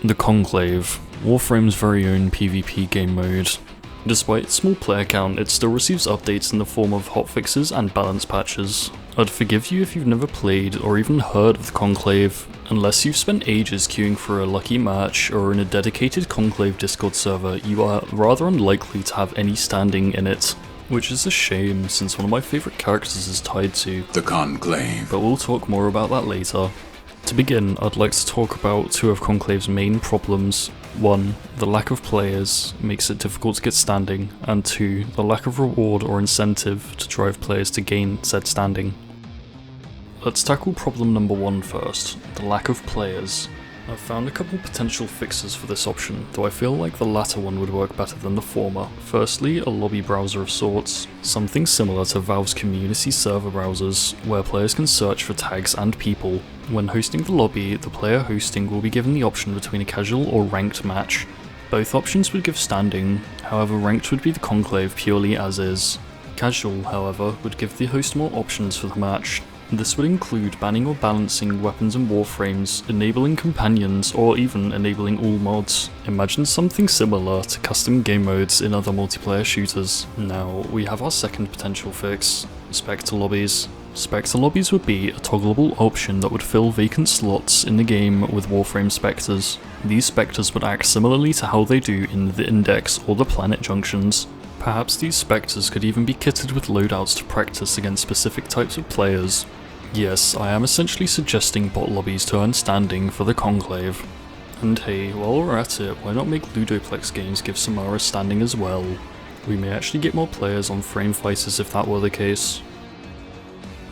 The Conclave, Warframe's very own PvP game mode. Despite its small player count, it still receives updates in the form of hotfixes and balance patches. I'd forgive you if you've never played or even heard of the Conclave, unless you've spent ages queuing for a lucky match or in a dedicated Conclave Discord server. You are rather unlikely to have any standing in it, which is a shame since one of my favourite characters is tied to the Conclave. But we'll talk more about that later. To begin, I'd like to talk about two of Conclave's main problems. 1. The lack of players makes it difficult to get standing, and 2. The lack of reward or incentive to drive players to gain said standing. Let's tackle problem number 1 first, the lack of players. I've found a couple potential fixes for this option, though I feel like the latter one would work better than the former. Firstly, a lobby browser of sorts, something similar to Valve's community server browsers, where players can search for tags and people. When hosting the lobby, the player hosting will be given the option between a casual or ranked match. Both options would give standing, however ranked would be the Conclave purely as is. Casual, however, would give the host more options for the match. This would include banning or balancing weapons and warframes, enabling companions, or even enabling all mods. Imagine something similar to custom game modes in other multiplayer shooters. Now, we have our second potential fix, Spectre lobbies. Spectre lobbies would be a toggleable option that would fill vacant slots in the game with Warframe Spectres. These Spectres would act similarly to how they do in the Index or the Planet Junctions. Perhaps these Spectres could even be kitted with loadouts to practice against specific types of players. Yes, I am essentially suggesting bot lobbies to earn standing for the Conclave. And hey, while we're at it, why not make Ludoplex games give Samara standing as well? We may actually get more players on frame fighters if that were the case.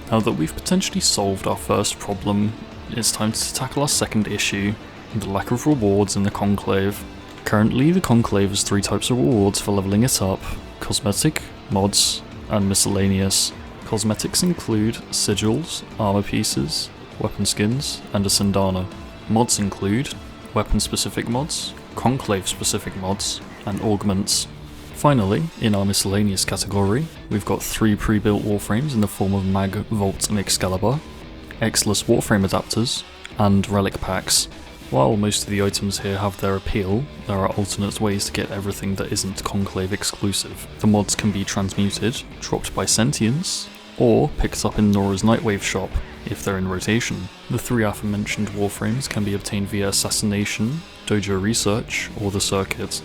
Now that we've potentially solved our first problem, it's time to tackle our second issue, the lack of rewards in the Conclave. Currently, the Conclave has 3 types of rewards for leveling it up: cosmetic, mods, and miscellaneous. Cosmetics include sigils, armor pieces, weapon skins, and a sandana. Mods include weapon-specific mods, Conclave-specific mods, and augments. Finally, in our miscellaneous category, we've got 3 pre-built warframes in the form of Mag, Volt, and Excalibur, Exless Warframe adapters, and relic packs. While most of the items here have their appeal, there are alternate ways to get everything that isn't Conclave exclusive. The mods can be transmuted, dropped by Sentience, or picked up in Nora's Nightwave shop, if they're in rotation. The 3 aforementioned warframes can be obtained via Assassination, Dojo Research, or the Circuit.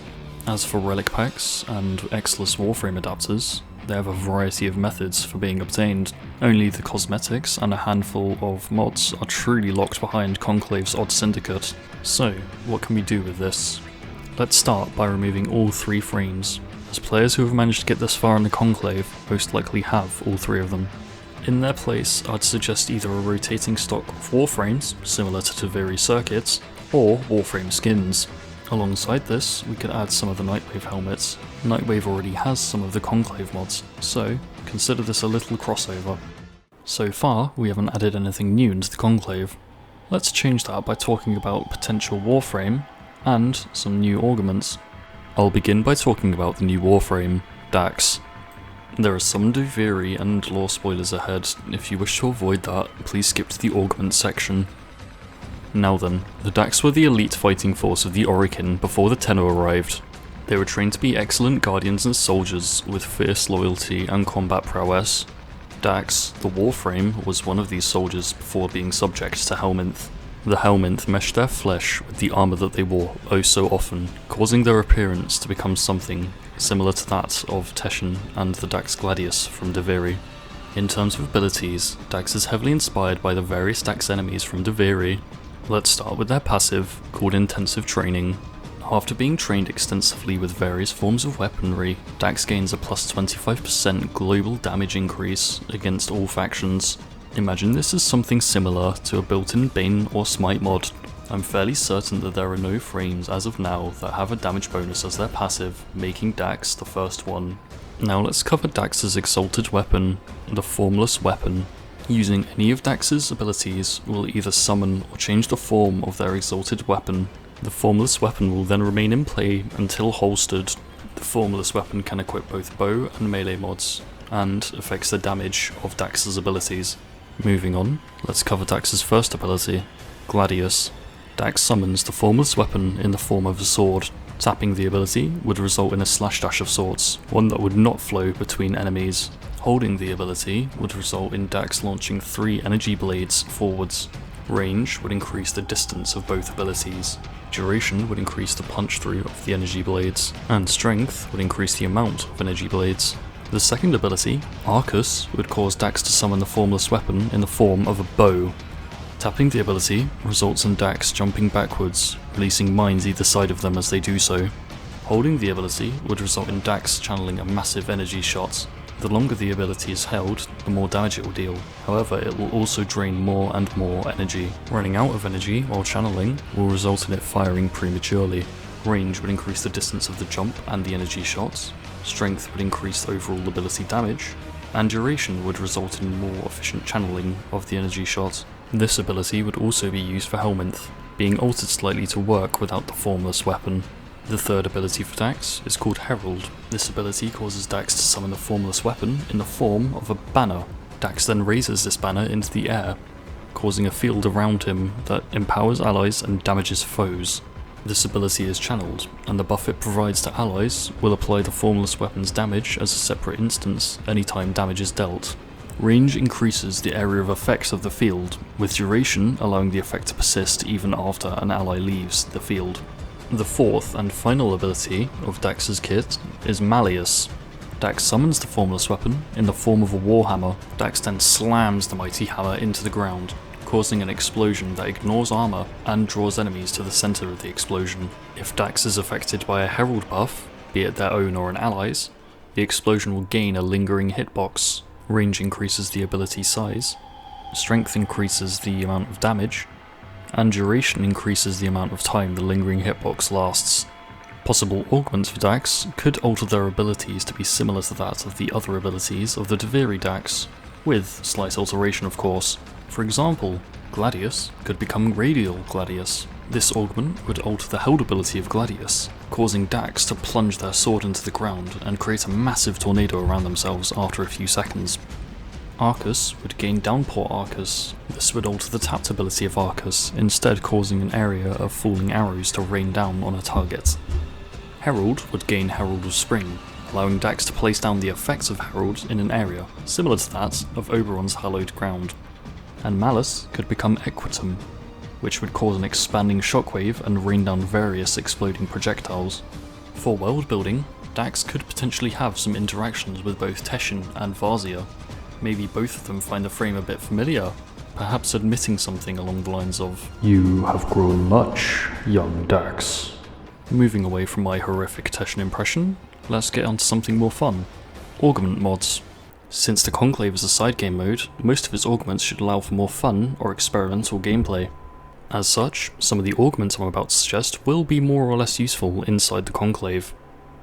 As for relic packs and Exless Warframe adapters, they have a variety of methods for being obtained. Only the cosmetics and a handful of mods are truly locked behind Conclave's Odd Syndicate. So, what can we do with this? Let's start by removing all 3 frames, as players who have managed to get this far in the Conclave most likely have all 3 of them. In their place, I'd suggest either a rotating stock of warframes, similar to Duviri circuits, or warframe skins. Alongside this, we could add some of the Nightwave helmets. Nightwave already has some of the Conclave mods, so consider this a little crossover. So far, we haven't added anything new into the Conclave. Let's change that by talking about potential warframe and some new augments. I'll begin by talking about the new warframe, Dax. There are some Duviri and lore spoilers ahead. If you wish to avoid that, please skip to the augment section. Now then, the Dax were the elite fighting force of the Orokin before the Tenno arrived. They were trained to be excellent guardians and soldiers with fierce loyalty and combat prowess. Dax, the Warframe, was one of these soldiers before being subject to Helminth. The Helminth meshed their flesh with the armour that they wore oh so often, causing their appearance to become something similar to that of Teshin and the Dax Gladius from Duviri. In terms of abilities, Dax is heavily inspired by the various Dax enemies from Duviri. Let's start with their passive, called Intensive Training. After being trained extensively with various forms of weaponry, Dax gains a plus 25% global damage increase against all factions. Imagine this as something similar to a built-in Bane or Smite mod. I'm fairly certain that there are no frames as of now that have a damage bonus as their passive, making Dax the first one. Now let's cover Dax's exalted weapon, the Formless Weapon. Using any of Dax's abilities will either summon or change the form of their exalted weapon. The Formless Weapon will then remain in play until holstered. The Formless Weapon can equip both bow and melee mods, and affects the damage of Dax's abilities. Moving on, let's cover Dax's first ability, Gladius. Dax summons the formless weapon in the form of a sword. Tapping the ability would result in a slash dash of sorts, one that would not flow between enemies. Holding the ability would result in Dax launching 3 energy blades forwards. Range would increase the distance of both abilities. Duration would increase the punch through of the energy blades, and strength would increase the amount of energy blades. The second ability, Arcus, would cause Dax to summon the formless weapon in the form of a bow. Tapping the ability results in Dax jumping backwards, releasing mines either side of them as they do so. Holding the ability would result in Dax channeling a massive energy shot. The longer the ability is held, the more damage it will deal. However, it will also drain more and more energy. Running out of energy while channeling will result in it firing prematurely. Range would increase the distance of the jump and the energy shots. Strength would increase the overall ability damage, and duration would result in more efficient channeling of the energy shot. This ability would also be used for Helminth, being altered slightly to work without the formless weapon. The third ability for Dax is called Herald. This ability causes Dax to summon the formless weapon in the form of a banner. Dax then raises this banner into the air, causing a field around him that empowers allies and damages foes. This ability is channeled, and the buff it provides to allies will apply the formless weapon's damage as a separate instance anytime damage is dealt. Range increases the area of effects of the field, with duration allowing the effect to persist even after an ally leaves the field. The fourth and final ability of Dax's kit is Malleus. Dax summons the formless weapon in the form of a warhammer. Dax then slams the mighty hammer into the ground, causing an explosion that ignores armor and draws enemies to the center of the explosion. If Dax is affected by a herald buff, be it their own or an ally's, the explosion will gain a lingering hitbox. Range increases the ability size, strength increases the amount of damage, and duration increases the amount of time the lingering hitbox lasts. Possible augments for Dax could alter their abilities to be similar to that of the other abilities of the Duviri Dax, with slight alteration of course. For example, Gladius could become Radial Gladius. This augment would alter the held ability of Gladius, causing Dax to plunge their sword into the ground and create a massive tornado around themselves after a few seconds. Arcus would gain Downpour Arcus. This would alter the tapped ability of Arcus, instead causing an area of falling arrows to rain down on a target. Herald would gain Herald of Spring, allowing Dax to place down the effects of Herald in an area, similar to that of Oberon's hallowed ground. And Malice could become Equitum, which would cause an expanding shockwave and rain down various exploding projectiles. For world building, Dax could potentially have some interactions with both Teshin and Varzia. Maybe both of them find the frame a bit familiar, perhaps admitting something along the lines of, "You have grown much, young Dax." Moving away from my horrific Teshin impression, let's get onto something more fun. Augment Mods. Since the Conclave is a side game mode, most of its augments should allow for more fun or experimental gameplay. As such, some of the augments I'm about to suggest will be more or less useful inside the Conclave.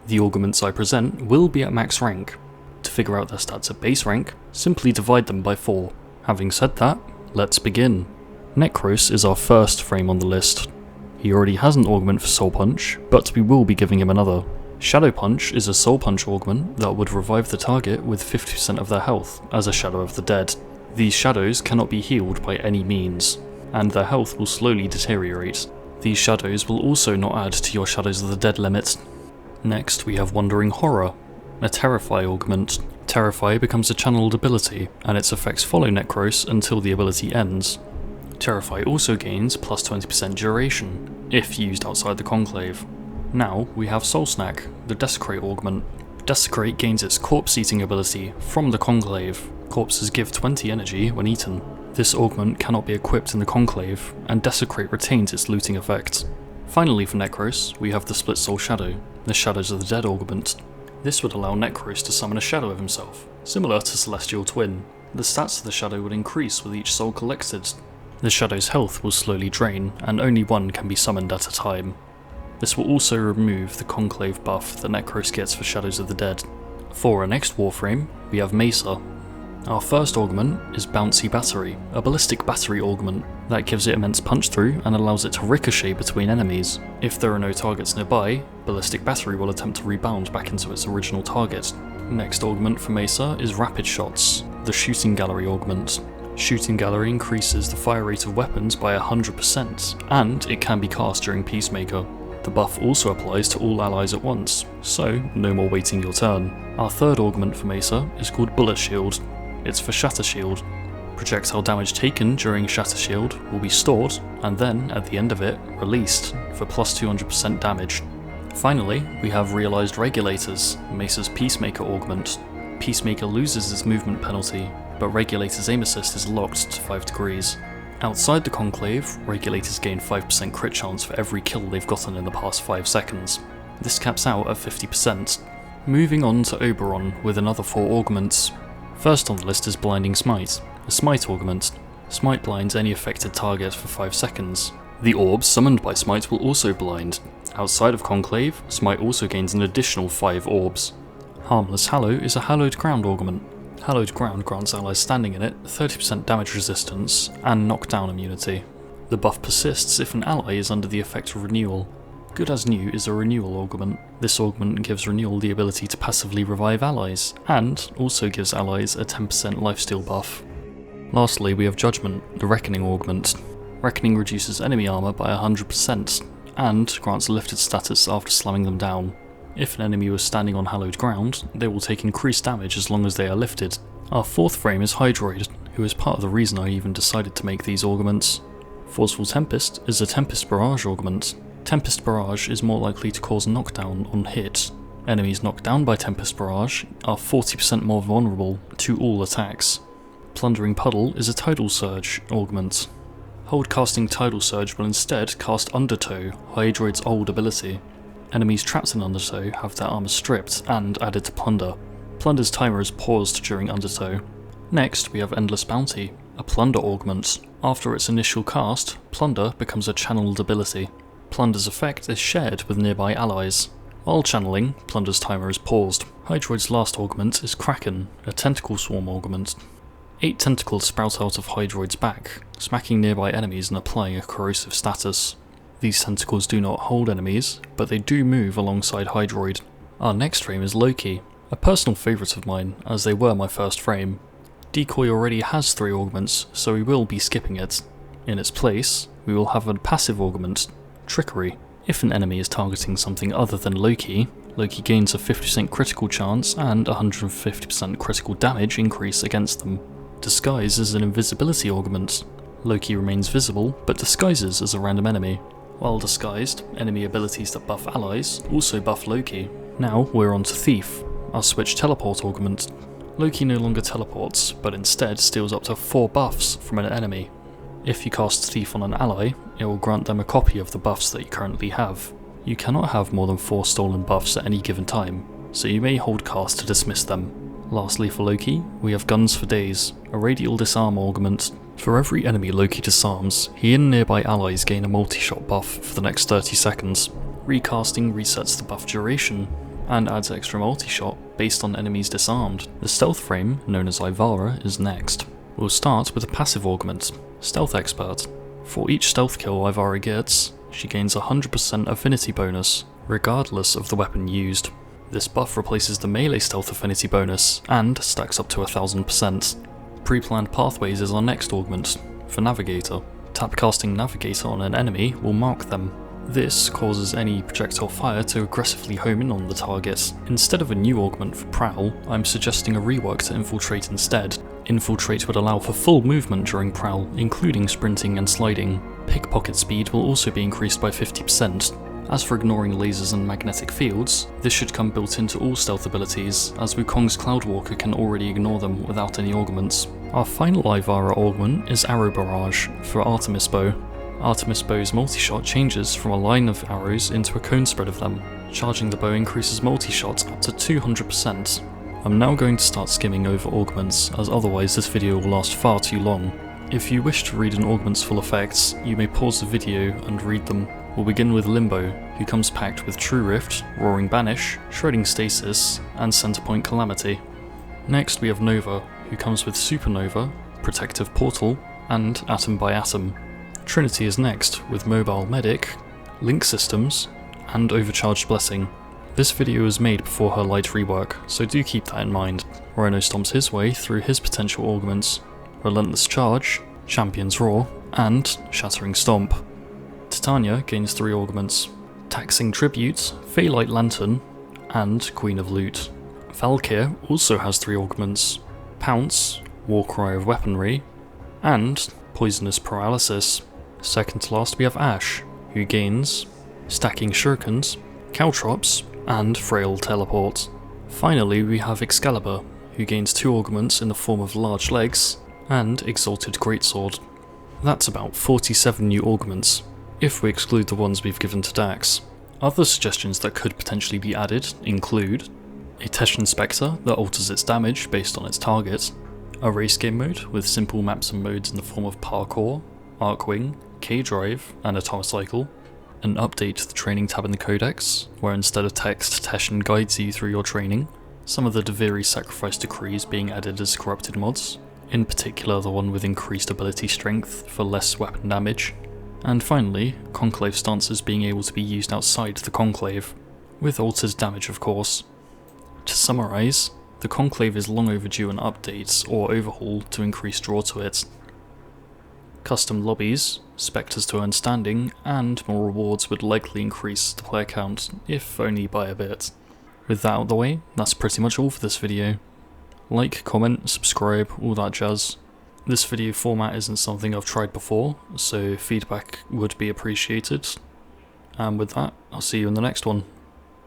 The augments I present will be at max rank. To figure out their stats at base rank, simply divide them by 4. Having said that, let's begin. Necros is our first frame on the list. He already has an augment for Soul Punch, but we will be giving him another. Shadow Punch is a Soul Punch augment that would revive the target with 50% of their health as a Shadow of the Dead. These shadows cannot be healed by any means, and their health will slowly deteriorate. These shadows will also not add to your Shadows of the Dead limit. Next we have Wandering Horror, a Terrify augment. Terrify becomes a channeled ability, and its effects follow Necros until the ability ends. Terrify also gains plus 20% duration, if used outside the Conclave. Now we have Soul Snack, the Desecrate augment. Desecrate gains its Corpse Eating ability from the Conclave. Corpses give 20 energy when eaten. This augment cannot be equipped in the Conclave, and Desecrate retains its looting effect. Finally for Necros, we have the Split Soul Shadow, the Shadows of the Dead augment. This would allow Necros to summon a shadow of himself, similar to Celestial Twin. The stats of the shadow would increase with each soul collected. The shadow's health will slowly drain, and only one can be summoned at a time. This will also remove the Conclave buff that Necros gets for Shadows of the Dead. For our next Warframe, we have Mesa. Our first augment is Bouncy Battery, a ballistic battery augment that gives it immense punch through and allows it to ricochet between enemies. If there are no targets nearby, Ballistic Battery will attempt to rebound back into its original target. Next augment for Mesa is Rapid Shots, the Shooting Gallery augment. Shooting Gallery increases the fire rate of weapons by 100%, and it can be cast during Peacemaker. The buff also applies to all allies at once, so no more waiting your turn. Our third augment for Mesa is called Bullet Shield. It's for Shatter Shield. Projectile damage taken during Shatter Shield will be stored, and then, at the end of it, released for plus 200% damage. Finally, we have Realized Regulators, Mesa's Peacemaker augment. Peacemaker loses its movement penalty, but Regulator's aim assist is locked to 5 degrees. Outside the Conclave, Regulators gain 5% crit chance for every kill they've gotten in the past 5 seconds. This caps out at 50%. Moving on to Oberon with another 4 augments. First on the list is Blinding Smite, a Smite augment. Smite blinds any affected target for 5 seconds. The orbs summoned by Smite will also blind. Outside of Conclave, Smite also gains an additional 5 orbs. Harmless Hallow is a Hallowed Ground augment. Hallowed Ground grants allies standing in it 30% damage resistance and knockdown immunity. The buff persists if an ally is under the effect of Renewal. Good as New is a Renewal augment. This augment gives Renewal the ability to passively revive allies, and also gives allies a 10% lifesteal buff. Lastly, we have Judgment, the Reckoning augment. Reckoning reduces enemy armor by 100%, and grants a lifted status after slamming them down. If an enemy was standing on hallowed ground, they will take increased damage as long as they are lifted. Our fourth frame is Hydroid, who is part of the reason I even decided to make these augments. Forceful Tempest is a Tempest Barrage augment. Tempest Barrage is more likely to cause knockdown on hit. Enemies knocked down by Tempest Barrage are 40% more vulnerable to all attacks. Plundering Puddle is a Tidal Surge augment. Hold casting Tidal Surge will instead cast Undertow, Hydroid's old ability. Enemies trapped in Undertow have their armor stripped and added to Plunder. Plunder's timer is paused during Undertow. Next, we have Endless Bounty, a Plunder augment. After its initial cast, Plunder becomes a channeled ability. Plunder's effect is shared with nearby allies. While channeling, Plunder's timer is paused. Hydroid's last augment is Kraken, a Tentacle Swarm augment. 8 tentacles sprout out of Hydroid's back, smacking nearby enemies and applying a corrosive status. These tentacles do not hold enemies, but they do move alongside Hydroid. Our next frame is Loki, a personal favourite of mine, as they were my first frame. Decoy already has 3 augments, so we will be skipping it. In its place, we will have a passive augment, Trickery. If an enemy is targeting something other than Loki, Loki gains a 50% critical chance and 150% critical damage increase against them. Disguise is an invisibility augment. Loki remains visible, but disguises as a random enemy. While disguised, enemy abilities that buff allies also buff Loki. Now we're on to Thief, our Switch Teleport augment. Loki no longer teleports, but instead steals up to 4 buffs from an enemy. If you cast Thief on an ally, it will grant them a copy of the buffs that you currently have. You cannot have more than 4 stolen buffs at any given time, so you may hold cast to dismiss them. Lastly for Loki, we have Guns for Days, a Radial Disarm augment. For every enemy Loki disarms, he and nearby allies gain a multi-shot buff for the next 30 seconds. Recasting resets the buff duration, and adds extra multi-shot based on enemies disarmed. The stealth frame, known as Ivara, is next. We'll start with a passive augment, Stealth Expert. For each stealth kill Ivara gets, she gains 100% affinity bonus, regardless of the weapon used. This buff replaces the melee stealth affinity bonus, and stacks up to 1000%. Pre-planned Pathways is our next augment, for Navigator. Tap casting Navigator on an enemy will mark them. This causes any projectile fire to aggressively home in on the target. Instead of a new augment for Prowl, I'm suggesting a rework to Infiltrate instead. Infiltrate would allow for full movement during Prowl, including sprinting and sliding. Pickpocket speed will also be increased by 50%. As for ignoring lasers and magnetic fields, this should come built into all stealth abilities, as Wukong's Cloudwalker can already ignore them without any augments. Our final Ivara augment is Arrow Barrage, for Artemis Bow. Artemis Bow's multi-shot changes from a line of arrows into a cone spread of them. Charging the bow increases multi-shot up to 200%. I'm now going to start skimming over augments, as otherwise this video will last far too long. If you wish to read an augment's full effects, you may pause the video and read them. We'll begin with Limbo, who comes packed with True Rift, Roaring Banish, Shredding Stasis, and Centerpoint Calamity. Next we have Nova, who comes with Supernova, Protective Portal, and Atom by Atom. Trinity is next, with Mobile Medic, Link Systems, and Overcharged Blessing. This video was made before her light rework, so do keep that in mind. Rhino stomps his way through his potential augments. Relentless Charge, Champion's Roar, and Shattering Stomp. Titania gains 3 augments, Taxing Tribute, Phalite Lantern, and Queen of Loot. Valkyr also has 3 augments, Pounce, Warcry of Weaponry, and Poisonous Paralysis. Second to last we have Ashe, who gains Stacking Shurikens, Caltrops, and Frail Teleport. Finally we have Excalibur, who gains 2 augments in the form of Large Legs and Exalted Greatsword. That's about 47 new augments, if we exclude the ones we've given to Dax. Other suggestions that could potentially be added include a Teshan Spectre that alters its damage based on its target, a race game mode with simple maps and modes in the form of Parkour, Arcwing, K-Drive, and Atomicycle, an update to the training tab in the Codex, where instead of text, Teshan guides you through your training, some of the Duviri sacrifice decrees being added as corrupted mods, in particular the one with increased ability strength for less weapon damage, and finally, Conclave stances being able to be used outside the Conclave, with altered damage of course. To summarise, the Conclave is long overdue an update or overhaul to increase draw to it. Custom lobbies, Spectres to earn standing, and more rewards would likely increase the player count, if only by a bit. With that out of the way, that's pretty much all for this video. Like, comment, subscribe, all that jazz. This video format isn't something I've tried before, so feedback would be appreciated. And with that, I'll see you in the next one.